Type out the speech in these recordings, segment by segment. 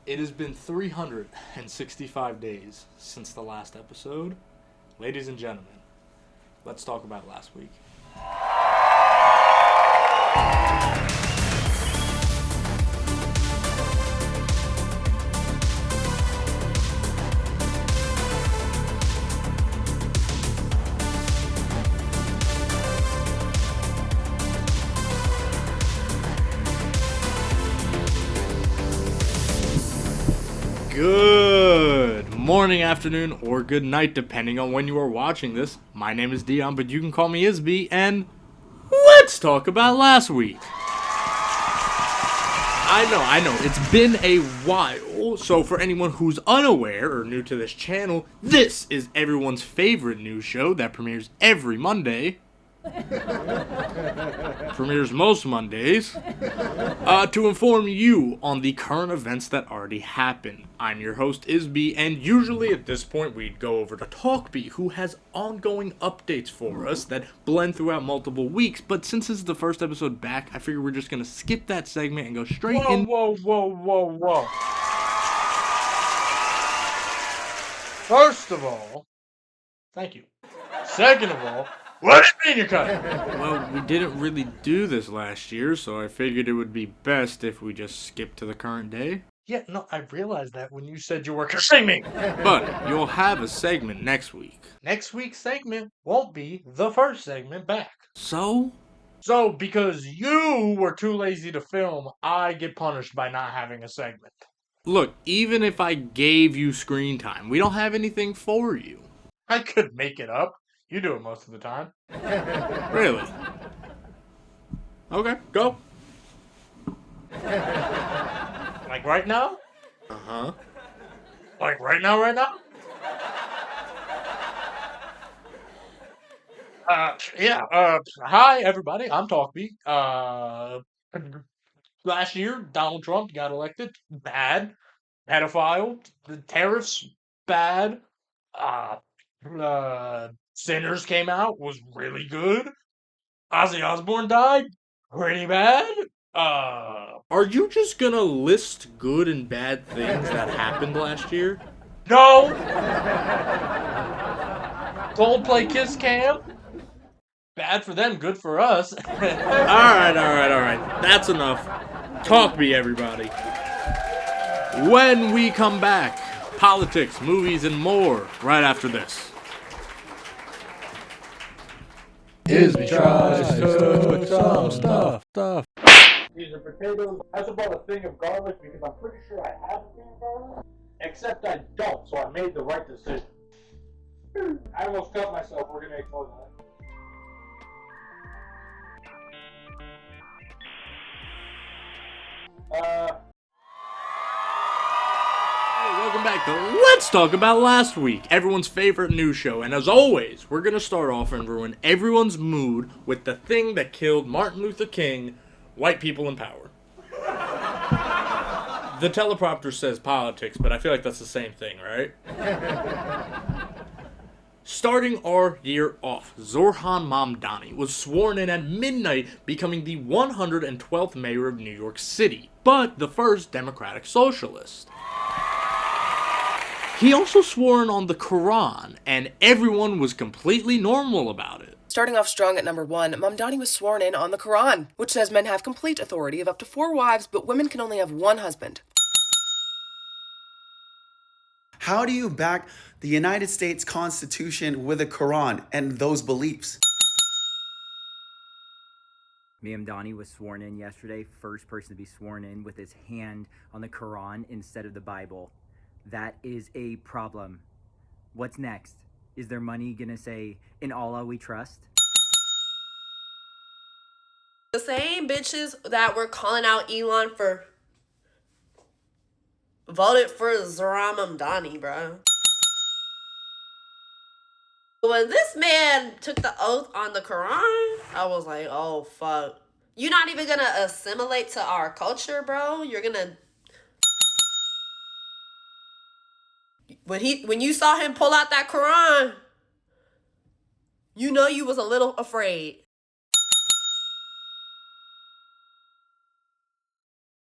It has been 365 days since the last episode. Ladies and gentlemen, let's talk about last week. Good morning, afternoon, or good night, depending on when you are watching this. My name is Dion, but you can call me Isby, and let's talk about last week. I know, it's been a while, so for anyone who's unaware or new to this channel, this is everyone's favorite news show that premieres every Monday. Premieres most Mondays, to inform you on the current events that already happened. I'm your host, Isby, and usually at this point we'd go over to TalkBe, who has ongoing updates for us that blend throughout multiple weeks, but since this is the first episode back, I figure we're just going to skip that segment and go straight in. Whoa. First of all, thank you. Second of all, what do you mean you're cutting? Well, we didn't really do this last year, so I figured it would be best if we just skip to the current day. Yeah, no, I realized that when you said you were cursing me. But you'll have a segment next week. Next week's segment won't be the first segment back. So, because you were too lazy to film, I get punished by not having a segment. look, even if I gave you screen time, we don't have anything for you. I could make it up. You do it most of the time. Really? Okay, go. Like right now? Uh-huh. Like right now? Hi everybody, I'm TalkBe. Last year, Donald Trump got elected. Bad. Pedophile. The tariffs, bad. Sinners came out, was really good. Ozzy Osbourne died, pretty bad. Are you just gonna list good and bad things that happened last year? No! Coldplay Kiss Cam. Bad for them, good for us. Alright. That's enough. TalkBe, everybody. When we come back, politics, movies, and more right after this. Isby tries to cook some stuff. These are potatoes. I also bought a thing of garlic because I'm pretty sure I have a thing of garlic. Except I don't, so I made the right decision. I almost cut myself. We're gonna ignore that. Welcome back to Let's Talk About Last Week, everyone's favorite news show. And as always, we're going to start off and ruin everyone's mood with the thing that killed Martin Luther King, white people in power. The teleprompter says politics, but I feel like that's the same thing, right? Starting our year off, Zohran Mamdani was sworn in at midnight, becoming the 112th mayor of New York City, but the first Democratic Socialist. He also swore in on the Quran, and everyone was completely normal about it. Starting off strong at number 1, Mamdani was sworn in on the Quran, which says men have complete authority of up to 4 wives, but women can only have 1 husband. How do you back the United States Constitution with the Quran and those beliefs? Mamdani was sworn in yesterday, first person to be sworn in with his hand on the Quran instead of the Bible. That is a problem. What's next? Is their money gonna say, "In Allah we trust"? The same bitches that were calling out Elon for voted for Zohran Mamdani, bro. When this man took the oath on the Quran, I was like, oh fuck. You're not even gonna assimilate to our culture, bro. You're gonna... When you saw him pull out that Quran, you know you was a little afraid.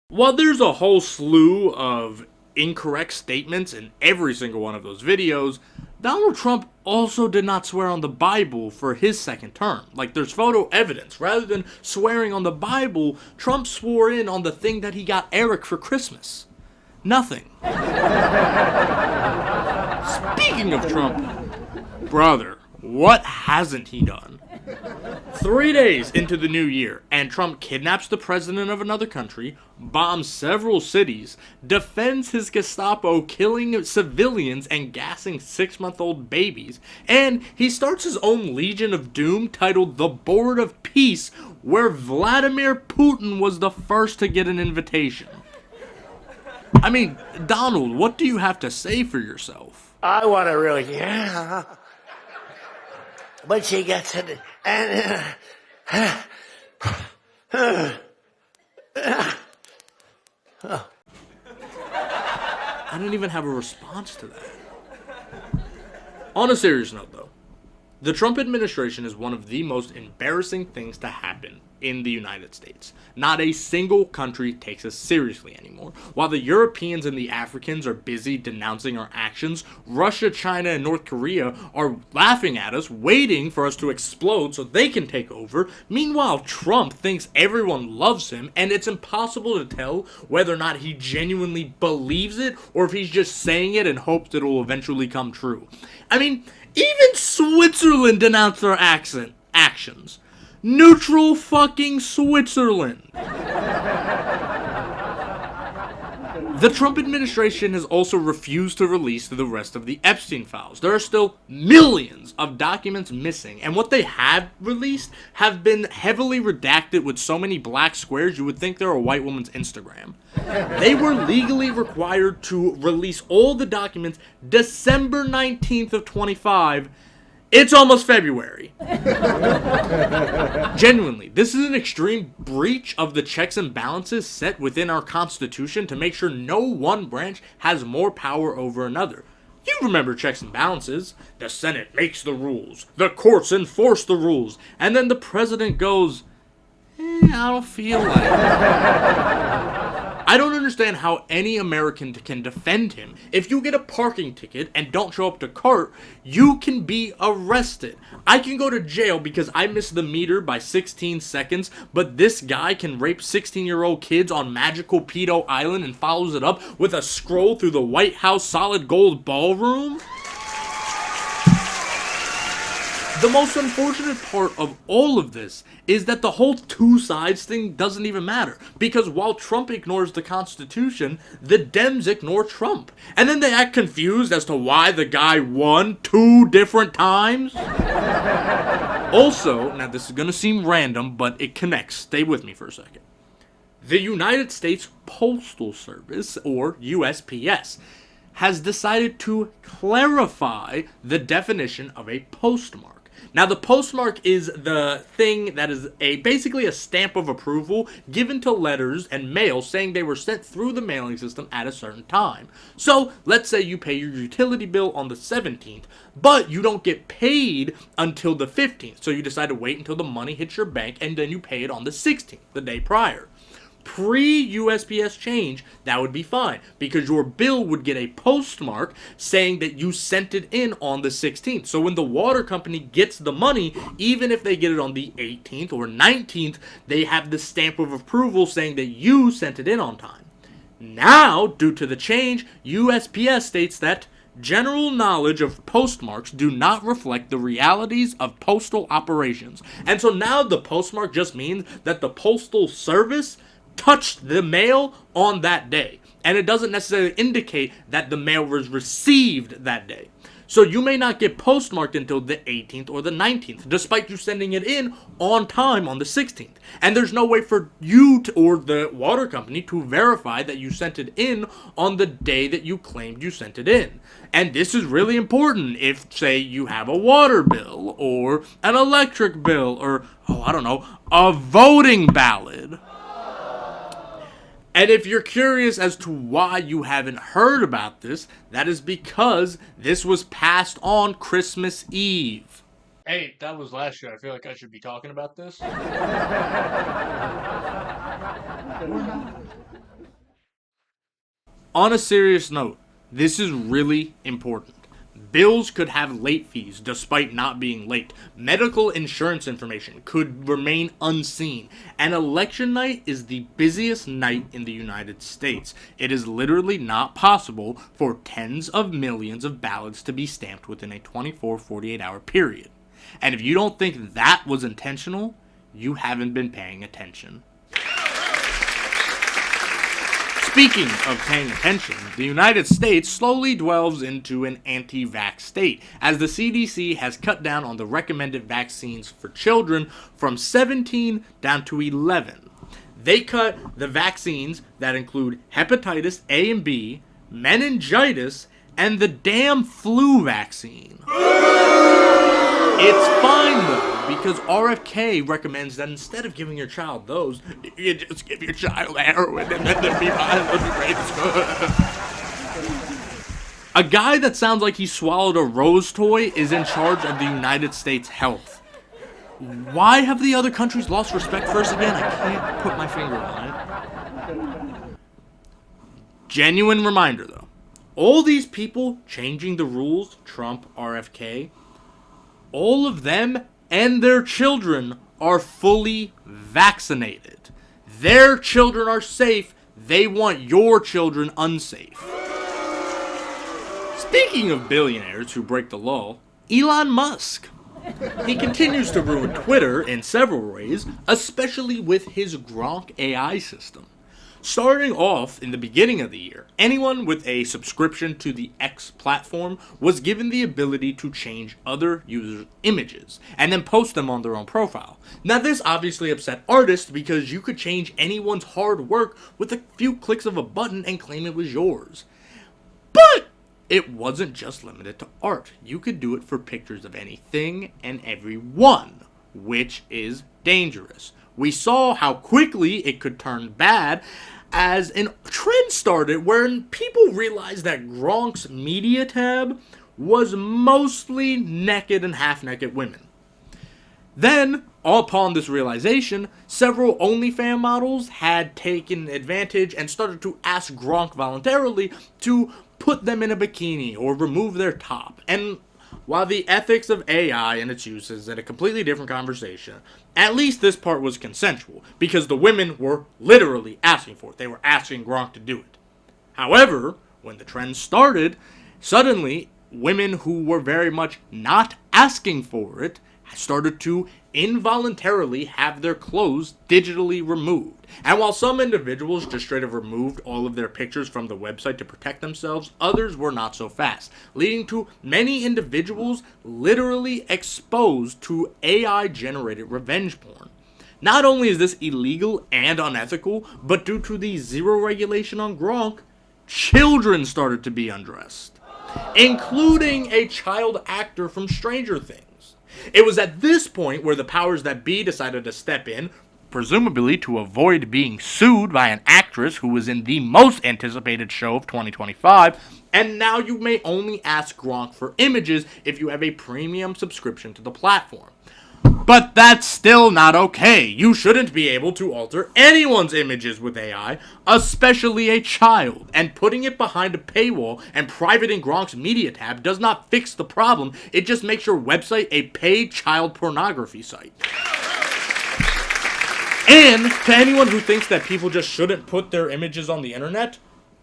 While there's a whole slew of incorrect statements in every single one of those videos, Donald Trump also did not swear on the Bible for his second term. Like, there's photo evidence. Rather than swearing on the Bible, Trump swore in on the thing that he got Eric for Christmas. Nothing. Speaking of Trump, brother, what hasn't he done? 3 days into the new year, and Trump kidnaps the president of another country, bombs several cities, defends his Gestapo killing civilians and gassing 6-month-old babies, and he starts his own Legion of Doom titled The Board of Peace, where Vladimir Putin was the first to get an invitation. I mean, Donald, what do you have to say for yourself? I want to really, yeah. When she gets it, and I didn't even have a response to that. On a serious note, though, the Trump administration is one of the most embarrassing things to happen in the United States. Not a single country takes us seriously anymore. While the Europeans and the Africans are busy denouncing our actions, Russia, China, and North Korea are laughing at us, waiting for us to explode so they can take over. Meanwhile, Trump thinks everyone loves him, and it's impossible to tell whether or not he genuinely believes it or if he's just saying it in hopes that it will eventually come true. I mean, even Switzerland denounced their actions. Neutral fucking Switzerland. The Trump administration has also refused to release the rest of the Epstein files. There are still millions of documents missing, and what they have released have been heavily redacted with so many black squares you would think they're a white woman's Instagram. They were legally required to release all the documents December 19th of 25. It's almost February. Genuinely, this is an extreme breach of the checks and balances set within our Constitution to make sure no one branch has more power over another. You remember checks and balances. The Senate makes the rules, the courts enforce the rules, and then the president goes, I don't feel like it. I don't understand how any American can defend him. If you get a parking ticket and don't show up to court, you can be arrested. I can go to jail because I missed the meter by 16 seconds, but this guy can rape 16-year-old kids on magical Pedo Island and follows it up with a scroll through the White House solid gold ballroom? The most unfortunate part of all of this is that the whole two sides thing doesn't even matter. Because while Trump ignores the Constitution, the Dems ignore Trump. And then they act confused as to why the guy won 2 different times. Also, now this is going to seem random, but it connects. Stay with me for a second. The United States Postal Service, or USPS, has decided to clarify the definition of a postmark. Now, the postmark is the thing that is basically a stamp of approval given to letters and mail saying they were sent through the mailing system at a certain time. So, let's say you pay your utility bill on the 17th, but you don't get paid until the 15th. So you decide to wait until the money hits your bank and then you pay it on the 16th, the day prior. Pre-USPS change, that would be fine because your bill would get a postmark saying that you sent it in on the 16th. So when the water company gets the money, even if they get it on the 18th or 19th, they have the stamp of approval saying that you sent it in on time. Now, due to the change, USPS states that general knowledge of postmarks do not reflect the realities of postal operations. And so now the postmark just means that the Postal Service touched the mail on that day. And it doesn't necessarily indicate that the mail was received that day. So you may not get postmarked until the 18th or the 19th, despite you sending it in on time on the 16th. And there's no way for you to, or the water company to verify that you sent it in on the day that you claimed you sent it in. And this is really important if, say, you have a water bill or an electric bill or, a voting ballot. And if you're curious as to why you haven't heard about this, that is because this was passed on Christmas Eve. Hey, that was last year. I feel like I should be talking about this. On a serious note, this is really important. Bills could have late fees despite not being late. Medical insurance information could remain unseen. And election night is the busiest night in the United States. It is literally not possible for tens of millions of ballots to be stamped within a 48 hour period. And if you don't think that was intentional, you haven't been paying attention. Speaking of paying attention, the United States slowly delves into an anti-vax state, as the CDC has cut down on the recommended vaccines for children from 17 down to 11. They cut the vaccines that include hepatitis A and B, meningitis, and the damn flu vaccine. It's fine though, because RFK recommends that instead of giving your child those, you just give your child heroin and then they'll be fine. It'll be great. A guy that sounds like he swallowed a rose toy is in charge of the United States health. Why have the other countries lost respect for us again? I can't put my finger on it. Genuine reminder though, all these people changing the rules, Trump, RFK, all of them and their children are fully vaccinated. Their children are safe. They want your children unsafe. Speaking of billionaires who break the law, Elon Musk. He continues to ruin Twitter in several ways, especially with his Grok AI system. Starting off in the beginning of the year, anyone with a subscription to the X platform was given the ability to change other users' images and then post them on their own profile. Now this obviously upset artists because you could change anyone's hard work with a few clicks of a button and claim it was yours. But it wasn't just limited to art. You could do it for pictures of anything and everyone, which is dangerous. We saw how quickly it could turn bad as a trend started where people realized that Gronk's media tab was mostly naked and half-naked women. Then, upon this realization, several OnlyFans models had taken advantage and started to ask Gronk voluntarily to put them in a bikini or remove their top. And while the ethics of AI and its use is in a completely different conversation, at least this part was consensual, because the women were literally asking for it. They were asking Gronk to do it. However, when the trend started, suddenly women who were very much not asking for it started to involuntarily have their clothes digitally removed. And while some individuals just straight up removed all of their pictures from the website to protect themselves, others were not so fast, leading to many individuals literally exposed to AI-generated revenge porn. Not only is this illegal and unethical, but due to the zero regulation on Gronk, children started to be undressed, including a child actor from Stranger Things. It was at this point where the powers that be decided to step in, presumably to avoid being sued by an actress who was in the most anticipated show of 2025, and now you may only ask Gronk for images if you have a premium subscription to the platform. But that's still not okay. You shouldn't be able to alter anyone's images with AI, especially a child. And putting it behind a paywall and privating Gronk's media tab does not fix the problem. It just makes your website a paid child pornography site. And to anyone who thinks that people just shouldn't put their images on the internet,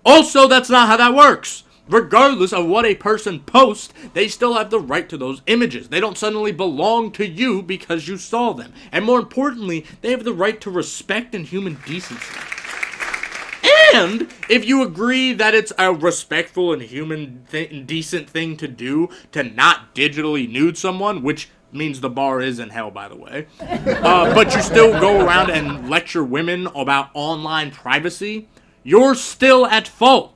also that's not how that works. Regardless of what a person posts, they still have the right to those images. They don't suddenly belong to you because you saw them. And more importantly, they have the right to respect and human decency. And if you agree that it's a respectful and human decent thing to do to not digitally nude someone, which means the bar is in hell, by the way, but you still go around and lecture women about online privacy, you're still at fault.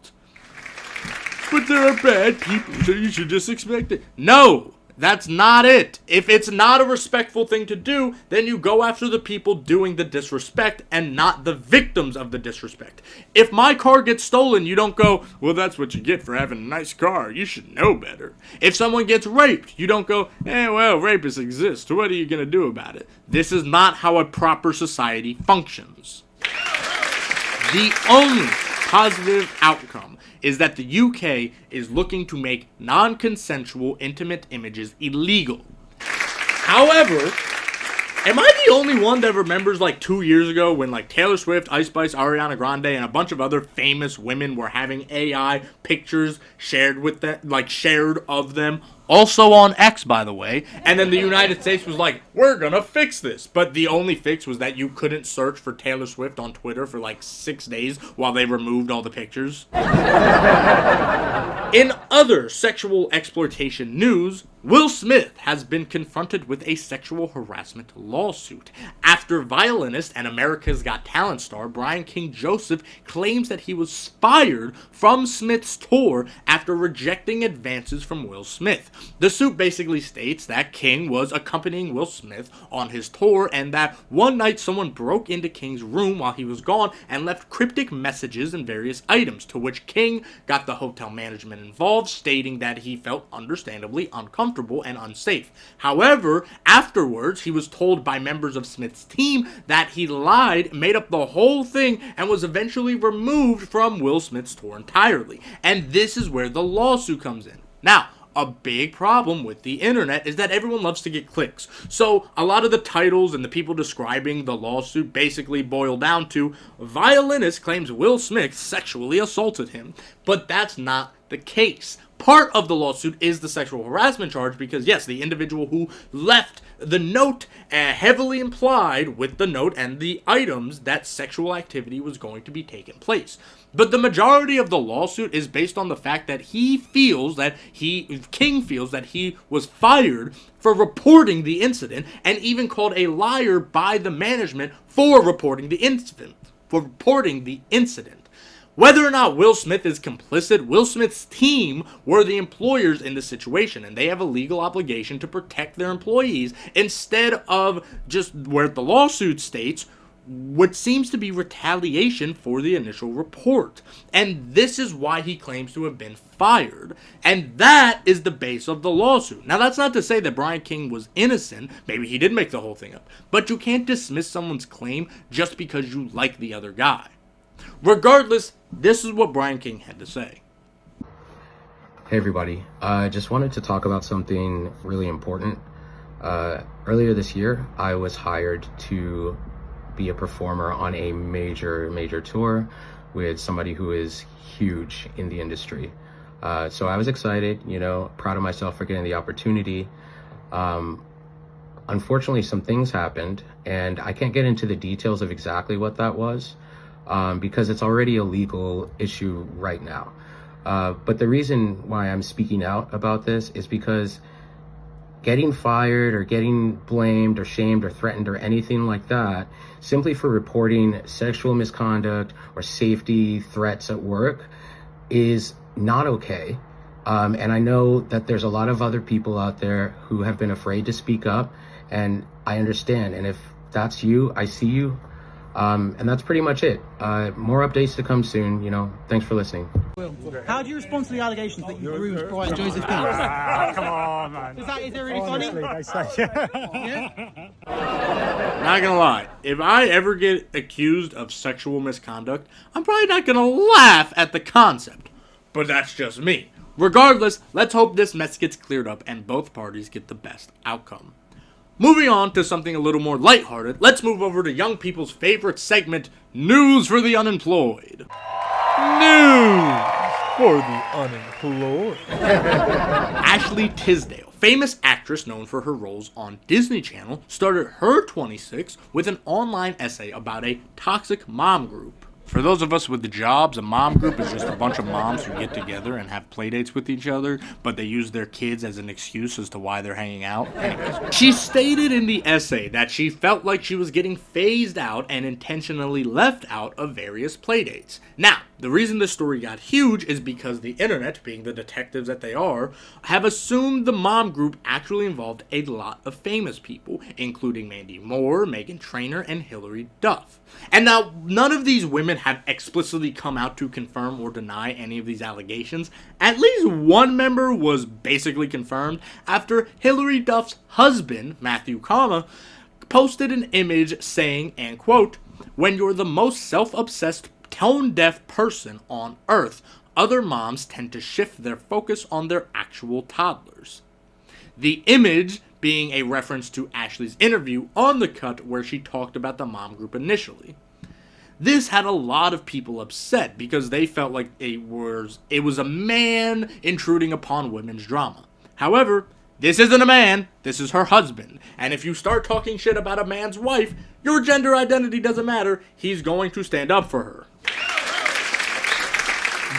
But there are bad people, so you should just expect it. No, that's not it. If it's not a respectful thing to do, then you go after the people doing the disrespect and not the victims of the disrespect. If my car gets stolen, you don't go, well, that's what you get for having a nice car. You should know better. If someone gets raped, you don't go, well, rapists exist. What are you going to do about it? This is not how a proper society functions. The only positive outcome is that the UK is looking to make non-consensual intimate images illegal. However, am I the only one that remembers like 2 years ago when like Taylor Swift, Ice Spice, Ariana Grande, and a bunch of other famous women were having AI pictures shared with them, like shared of them, also on X, by the way, and then the United States was like, we're gonna fix this, but the only fix was that you couldn't search for Taylor Swift on Twitter for like 6 days while they removed all the pictures. In other sexual exploitation news, Will Smith has been confronted with a sexual harassment lawsuit after violinist and America's Got Talent star Brian King Joseph claims that he was fired from Smith's tour after rejecting advances from Will Smith. The suit basically states that King was accompanying Will Smith on his tour and that one night someone broke into King's room while he was gone and left cryptic messages and various items, to which King got the hotel management involved, stating that he felt understandably uncomfortable and unsafe. However, afterwards, he was told by members of Smith's team that he lied, made up the whole thing, and was eventually removed from Will Smith's tour entirely. And this is where the lawsuit comes in. Now, a big problem with the internet is that everyone loves to get clicks. So a lot of the titles and the people describing the lawsuit basically boil down to violinist claims Will Smith sexually assaulted him. But that's not the case. Part of the lawsuit is the sexual harassment charge because, yes, the individual who left the note heavily implied with the note and the items that sexual activity was going to be taking place. But the majority of the lawsuit is based on the fact that King feels that he was fired for reporting the incident and even called a liar by the management for reporting the incident. Whether or not Will Smith is complicit, Will Smith's team were the employers in the situation, and they have a legal obligation to protect their employees instead of just where the lawsuit states what seems to be retaliation for the initial report. And this is why he claims to have been fired. And that is the base of the lawsuit. Now, that's not to say that Brian King was innocent. Maybe he did make the whole thing up. But you can't dismiss someone's claim just because you like the other guy. Regardless, this is what Brian King had to say. Hey everybody, I just wanted to talk about something really important. Earlier this year, I was hired to be a performer on a major tour with somebody who is huge in the industry. So I was excited, proud of myself for getting the opportunity. Unfortunately, some things happened, and I can't get into the details of exactly what that was. Because it's already a legal issue right now. But the reason why I'm speaking out about this is because getting fired or getting blamed or shamed or threatened or anything like that, simply for reporting sexual misconduct or safety threats at work, is not okay. And I know that there's a lot of other people out there who have been afraid to speak up, and I understand. And if that's you, I see you. And that's pretty much it. More updates to come soon. Thanks for listening. How do you respond to the allegations that you groomed Brian Joseph King? Come on, man. Is that really funny? Yeah? Not gonna lie, if I ever get accused of sexual misconduct, I'm probably not gonna laugh at the concept. But that's just me. Regardless, let's hope this mess gets cleared up and both parties get the best outcome. Moving on to something a little more lighthearted, let's move over to young people's favorite segment, News for the Unemployed. News for the unemployed. Ashley Tisdale, famous actress known for her roles on Disney Channel, started her 26 with an online essay about a toxic mom group. For those of us with the jobs, a mom group is just a bunch of moms who get together and have playdates with each other, but they use their kids as an excuse as to why they're hanging out. Anyways, she stated in the essay that she felt like she was getting phased out and intentionally left out of various playdates. Now, the reason this story got huge is because the internet, being the detectives that they are, have assumed the mom group actually involved a lot of famous people, including Mandy Moore, Meghan Trainor, and Hilary Duff. And now, none of these women have explicitly come out to confirm or deny any of these allegations. At least one member was basically confirmed after Hilary Duff's husband, Matthew posted an image saying, and quote, "When you're the most self-obsessed tone-deaf person on Earth, other moms tend to shift their focus on their actual toddlers. The image being a reference to Ashley's interview on The Cut where she talked about the mom group initially. This had a lot of people upset because they felt like it was a man intruding upon women's drama. However, this isn't a man, this is her husband. And if you start talking shit about a man's wife, your gender identity doesn't matter, he's going to stand up for her.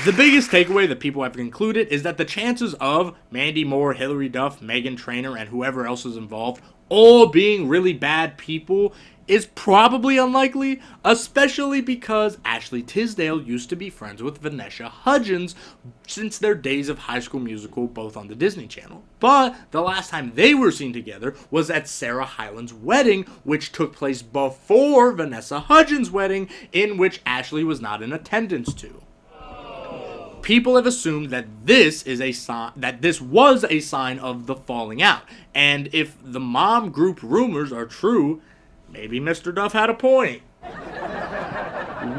The biggest takeaway that people have concluded is that the chances of Mandy Moore, Hilary Duff, Meghan Trainor, and whoever else is involved all being really bad people is probably unlikely, especially because Ashley Tisdale used to be friends with Vanessa Hudgens since their days of High School Musical, both on the Disney Channel. But the last time they were seen together was at Sarah Hyland's wedding, which took place before Vanessa Hudgens' wedding, in which Ashley was not in attendance to. People have assumed that this was a sign of the falling out, and if the mom group rumors are true, maybe Mr. Duff had a point.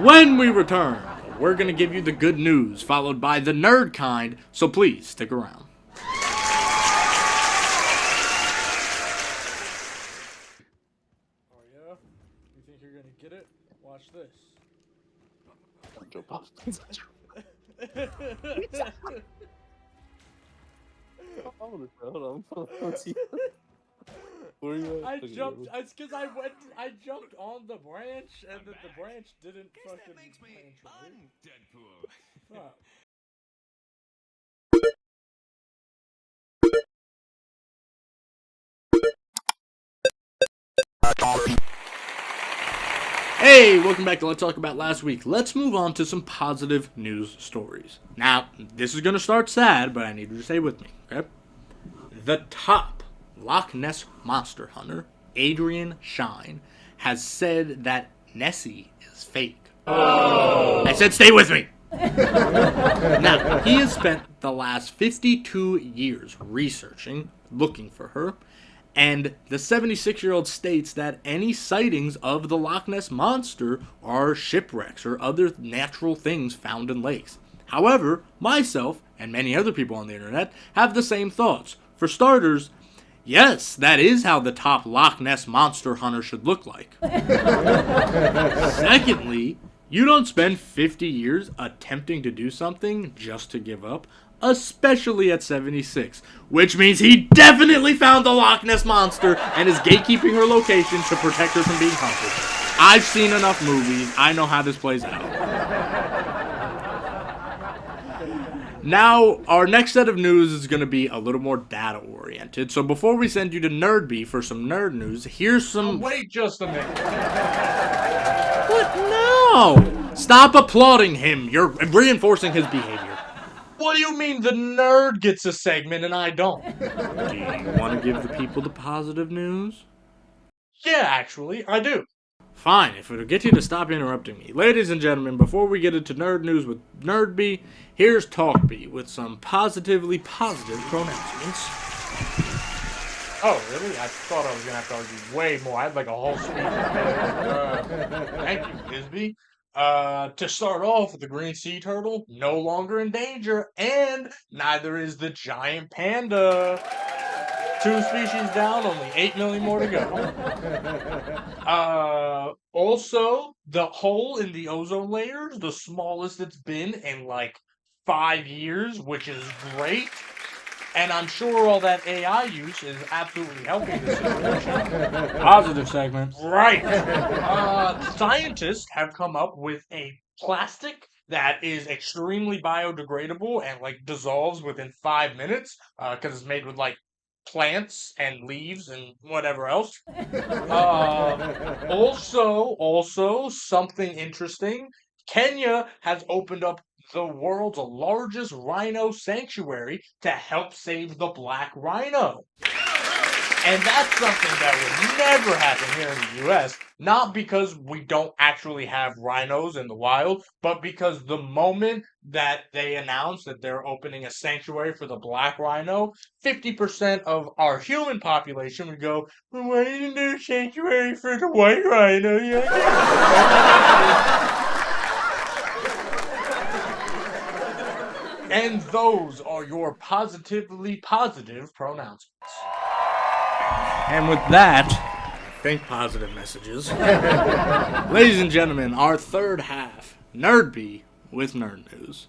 When we return, we're going to give you the good news, followed by the nerd kind, so please stick around. Oh yeah? You think you're gonna get it? Watch this. Hold on. Where are you at? It's because I jumped on the branch, and the branch didn't fucking penetrate. Fuck. Hey, welcome back to Let's Talk About Last Week. Let's move on to some positive news stories. Now, this is going to start sad, but I need you to stay with me, okay? The top Loch Ness monster hunter, Adrian Shine, has said that Nessie is fake. Oh. I said stay with me! Now, he has spent the last 52 years researching, looking for her, and the 76-year-old states that any sightings of the Loch Ness Monster are shipwrecks or other natural things found in lakes. However, myself and many other people on the internet have the same thoughts. For starters, yes, that is how the top Loch Ness Monster hunter should look like. Secondly, you don't spend 50 years attempting to do something just to give up, especially at 76, which means he definitely found the Loch Ness Monster and is gatekeeping her location to protect her from being hunted. I've seen enough movies, I know how this plays out. Now, our next set of news is going to be a little more data-oriented, so before we send you to NerdBe for some nerd news, here's some... Wait just a minute. What? No! Stop applauding him, you're reinforcing his behavior. What do you mean the nerd gets a segment and I don't? Do you want to give the people the positive news? Yeah, actually, I do. Fine, if it'll get you to stop interrupting me. Ladies and gentlemen, before we get into nerd news with NerdBe, here's TalkBe with some positively positive pronouncements. Oh, really? I thought I was going to have to argue way more. I had like a whole speech. Thank you, Tisby. To start off with the green sea turtle, no longer in danger, and neither is the giant panda. 2 species down, only 8 million more to go. Also, the hole in the ozone layer is the smallest it's been in like 5 years, which is great. And I'm sure all that AI use is absolutely helping the situation. Positive segment. Right. Scientists have come up with a plastic that is extremely biodegradable and like dissolves within 5 minutes because it's made with like plants and leaves and whatever else. Also, something interesting. Kenya has opened up the world's largest rhino sanctuary to help save the black rhino. And that's something that would never happen here in the U.S., not because we don't actually have rhinos in the wild, but because the moment that they announce that they're opening a sanctuary for the black rhino, 50% of our human population would go, well, why isn't there a sanctuary for the white rhino? And those are your positively positive pronouncements. And with that, think positive messages. Ladies and gentlemen, our third half, NerdBe with Nerd News.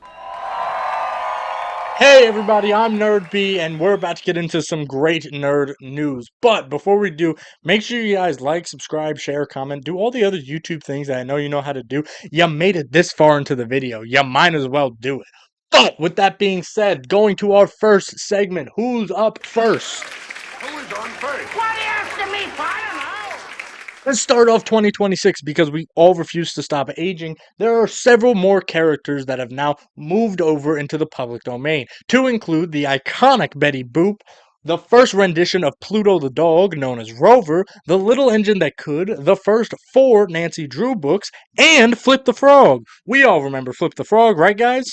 Hey everybody, I'm NerdBe, and we're about to get into some great nerd news. But before we do, make sure you guys like, subscribe, share, comment, do all the other YouTube things that I know you know how to do. You made it this far into the video, you might as well do it. But with that being said, going to our first segment, who's up first? Who's on first? Why are you asking me? I don't know. Let's start off 2026 because we all refuse to stop aging. There are several more characters that have now moved over into the public domain, to include the iconic Betty Boop, the first rendition of Pluto the dog, known as Rover, the little engine that could, the first 4 Nancy Drew books, and Flip the Frog. We all remember Flip the Frog, right guys?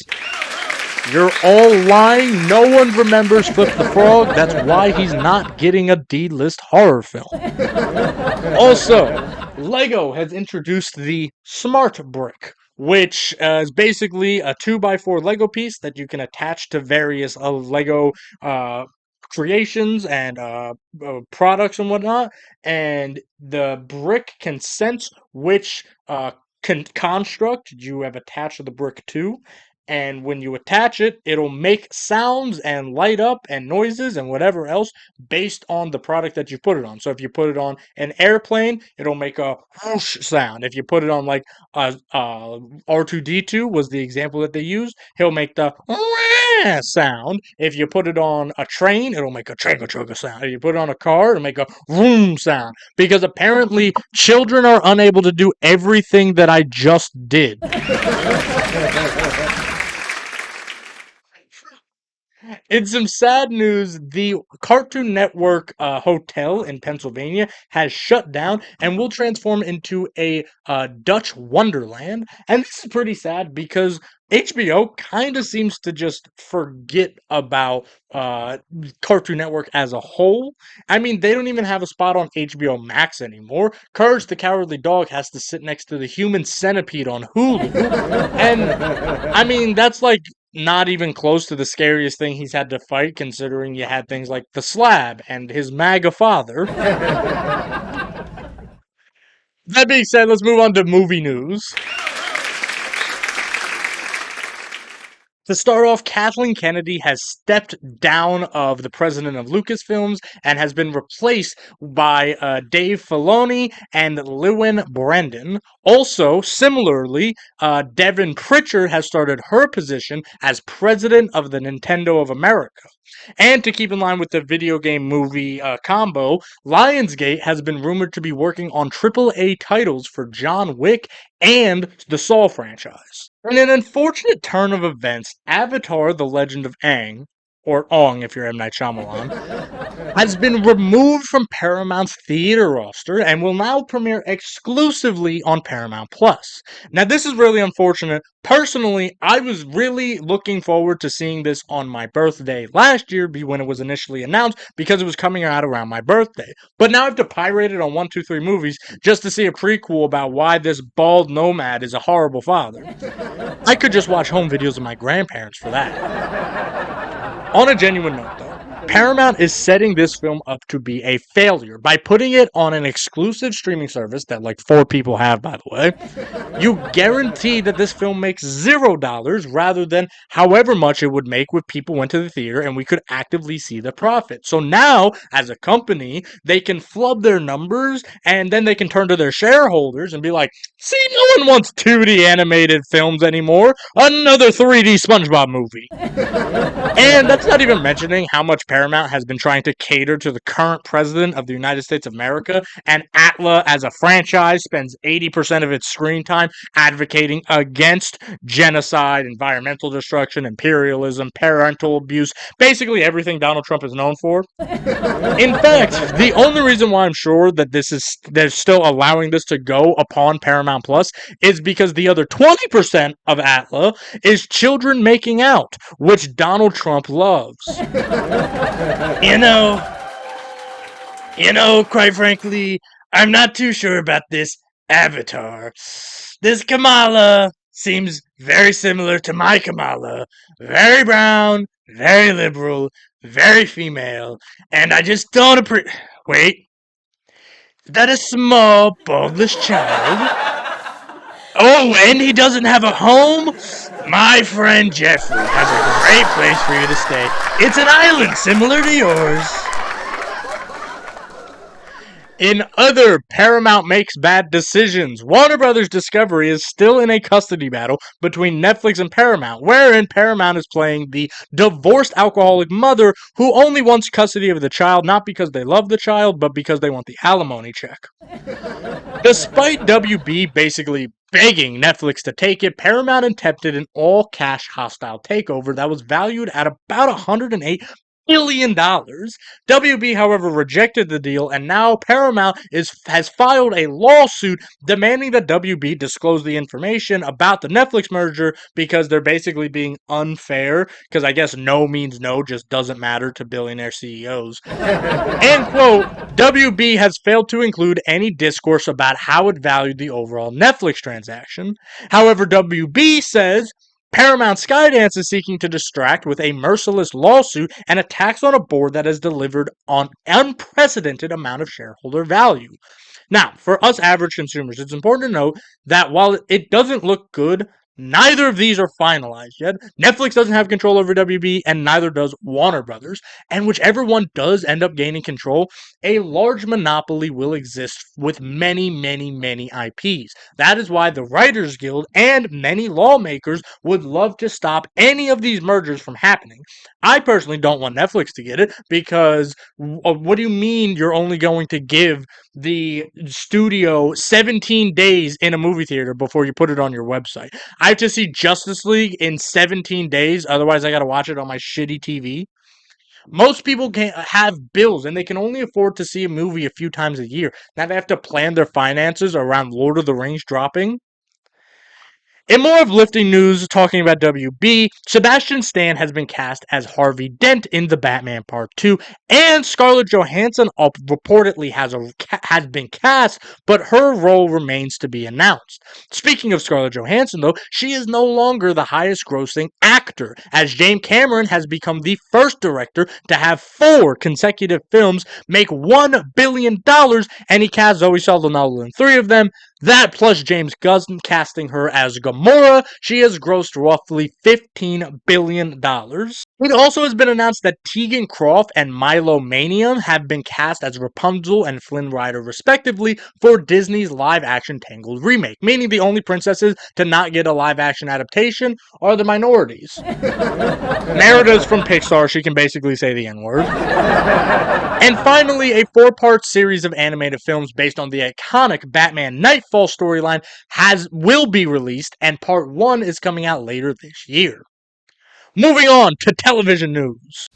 You're all lying. No one remembers Flip the Frog. That's why he's not getting a D-list horror film. Also, Lego has introduced the Smart Brick, which is basically a 2x4 Lego piece that you can attach to various Lego creations and products and whatnot. And the brick can sense which construct you have attached the brick to. And when you attach it, it'll make sounds and light up and noises and whatever else based on the product that you put it on. So if you put it on an airplane, it'll make a whoosh sound. If you put it on like R2D2 was the example that they used, he'll make the wah sound. If you put it on a train, it'll make a chugga chugga sound. If you put it on a car, it'll make a vroom sound. Because apparently children are unable to do everything that I just did. In some sad news, the Cartoon Network hotel in Pennsylvania has shut down and will transform into a Dutch wonderland. And this is pretty sad because HBO kind of seems to just forget about Cartoon Network as a whole. I mean, they don't even have a spot on HBO Max anymore. Courage the Cowardly Dog has to sit next to the Human Centipede on Hulu. And, I mean, that's like not even close to the scariest thing he's had to fight, considering you had things like the Slab and his MAGA father. That being said, let's move on to movie news. To start off, Kathleen Kennedy has stepped down of the president of Lucasfilms and has been replaced by Dave Filoni and Lewin Brendan. Also, similarly, Devin Pritchard has started her position as president of the Nintendo of America. And to keep in line with the video game movie combo, Lionsgate has been rumored to be working on AAA titles for John Wick and the Saw franchise. In an unfortunate turn of events, Avatar: The Legend of Aang, or Ong if you're M. Night Shyamalan, has been removed from Paramount's theater roster and will now premiere exclusively on Paramount+. Now, this is really unfortunate. Personally, I was really looking forward to seeing this on my birthday last year when it was initially announced because it was coming out around my birthday. But now I have to pirate it on 123 Movies just to see a prequel about why this bald nomad is a horrible father. I could just watch home videos of my grandparents for that. On a genuine note, though, Paramount is setting this film up to be a failure by putting it on an exclusive streaming service that like 4 people have, by the way. You guarantee that this film makes $0 rather than however much it would make if people went to the theater and we could actively see the profit. So now, as a company, they can flub their numbers and then they can turn to their shareholders and be like, see, no one wants 2D animated films anymore. Another 3D SpongeBob movie. And that's not even mentioning how much Paramount has been trying to cater to the current president of the United States of America, and Atla as a franchise spends 80% of its screen time advocating against genocide, environmental destruction, imperialism, parental abuse, basically everything Donald Trump is known for. In fact, the only reason why I'm sure that they're still allowing this to go upon Paramount Plus is because the other 20% of Atla is children making out, which Donald Trump loves. You know, quite frankly, I'm not too sure about this Avatar. This Kamala seems very similar to my Kamala. Very brown, very liberal, very female, and I just don't appreciate. Wait. Is that a small, baldless child? Oh, and he doesn't have a home? My friend Jeffrey has a great place for you to stay. It's an island similar to yours. In other Paramount Makes Bad Decisions, Warner Brothers Discovery is still in a custody battle between Netflix and Paramount, wherein Paramount is playing the divorced alcoholic mother who only wants custody of the child, not because they love the child, but because they want the alimony check. Despite WB basically begging Netflix to take it, Paramount attempted an all-cash hostile takeover that was valued at about $108 billion. WB, however, rejected the deal, and now Paramount has filed a lawsuit demanding that WB disclose the information about the Netflix merger because they're basically being unfair, because I guess no means no just doesn't matter to billionaire CEOs. And quote, WB has failed to include any discourse about how it valued the overall Netflix transaction. However, WB says Paramount Skydance is seeking to distract with a merciless lawsuit and attacks on a board that has delivered on unprecedented amount of shareholder value. Now, for us average consumers, it's important to note that while it doesn't look good, neither of these are finalized yet. Netflix doesn't have control over WB, and neither does Warner Brothers. And whichever one does end up gaining control, a large monopoly will exist with many, many, many IPs. That is why the Writers Guild and many lawmakers would love to stop any of these mergers from happening. I personally don't want Netflix to get it because what do you mean you're only going to give the studio 17 days in a movie theater before you put it on your website? I have to see Justice League in 17 days, otherwise I gotta watch it on my shitty TV. Most people can't have bills and they can only afford to see a movie a few times a year. Now they have to plan their finances around Lord of the Rings dropping. In more uplifting news, talking about WB, Sebastian Stan has been cast as Harvey Dent in The Batman Part 2, and Scarlett Johansson reportedly has been cast, but her role remains to be announced. Speaking of Scarlett Johansson, though, she is no longer the highest-grossing actor, as James Cameron has become the first director to have 4 consecutive films make $1 billion, and he cast Zoe Saldana in 3 of them. That plus James Gunn casting her as Gamora, she has grossed roughly $15 billion. It also has been announced that Tegan Croft and Milo Manium have been cast as Rapunzel and Flynn Rider respectively for Disney's live-action Tangled remake, meaning the only princesses to not get a live-action adaptation are the minorities. Merida's from Pixar, she can basically say the N-word. And finally, a 4-part series of animated films based on the iconic Batman Nightfall storyline will be released, and part 1 is coming out later this year. Moving on to television news.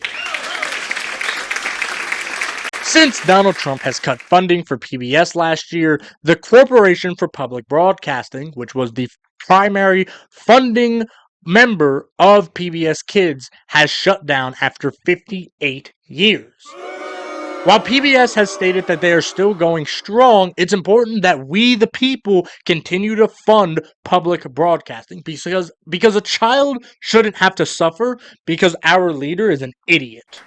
Since Donald Trump has cut funding for PBS last year, the Corporation for Public Broadcasting, which was the primary funding member of PBS Kids, has shut down after 58 years. While PBS has stated that they are still going strong, it's important that we, the people, continue to fund public broadcasting because a child shouldn't have to suffer because our leader is an idiot.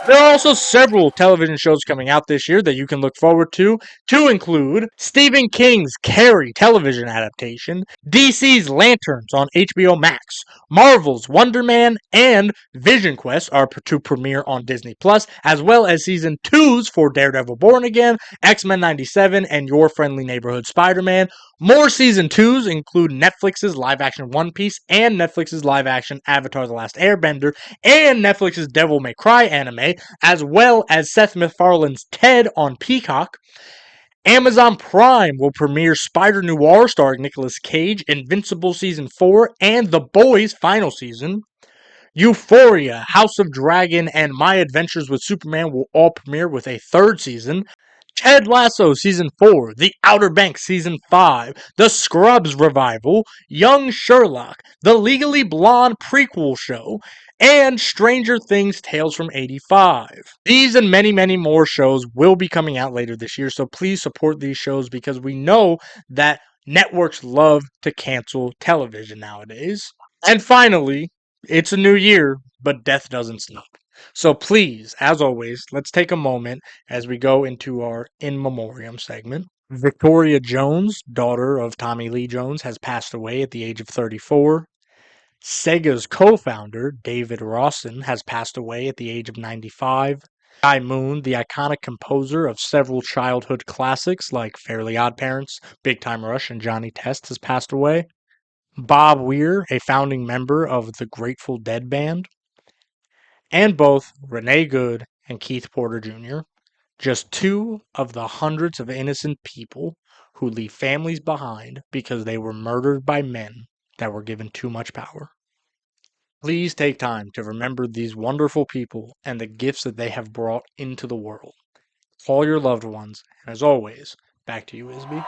There are also several television shows coming out this year that you can look forward to include Stephen King's Carrie television adaptation, DC's Lanterns on HBO Max, Marvel's Wonder Man, and Vision Quest are to premiere on Disney+, as well as Season 2s for Daredevil Born Again, X-Men 97, and Your Friendly Neighborhood Spider-Man. More Season 2s include Netflix's live-action One Piece and Netflix's live-action Avatar The Last Airbender, and Netflix's Devil May Cry anime, as well as Seth MacFarlane's Ted on Peacock. Amazon Prime will premiere Spider Noir starring Nicolas Cage, Invincible Season 4, and The Boys final season. Euphoria, House of Dragon, and My Adventures with Superman will all premiere with a 3rd season. Ted Lasso Season 4, The Outer Banks Season 5, The Scrubs Revival, Young Sherlock, The Legally Blonde prequel show, and Stranger Things Tales from 85. These and many, many more shows will be coming out later this year, so please support these shows because we know that Networks love to cancel television nowadays. And finally, it's a new year, but death doesn't stop. So please, as always, let's take a moment as we go into our In Memoriam segment. Victoria Jones, daughter of Tommy Lee Jones, has passed away at the age of 34. Sega's co-founder, David Rawson, has passed away at the age of 95. Guy Moon, the iconic composer of several childhood classics like Fairly Odd Parents, Big Time Rush, and Johnny Test, has passed away. Bob Weir, a founding member of the Grateful Dead band. And both Renee Good and Keith Porter Jr., just two of the hundreds of innocent people who leave families behind because they were murdered by men that were given too much power. Please take time to remember these wonderful people and the gifts that they have brought into the world. Call your loved ones, and as always, back to you, Isby.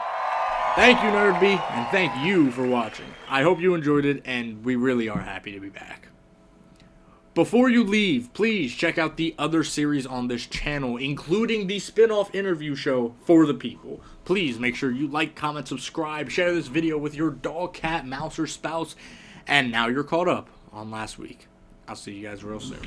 Thank you, NerdBe, and thank you for watching. I hope you enjoyed it, and we really are happy to be back. Before you leave, please check out the other series on this channel, including the spin-off interview show For the People. Please make sure you like, comment, subscribe, share this video with your dog, cat, mouse, or spouse, and now you're caught up on last week. I'll see you guys real soon.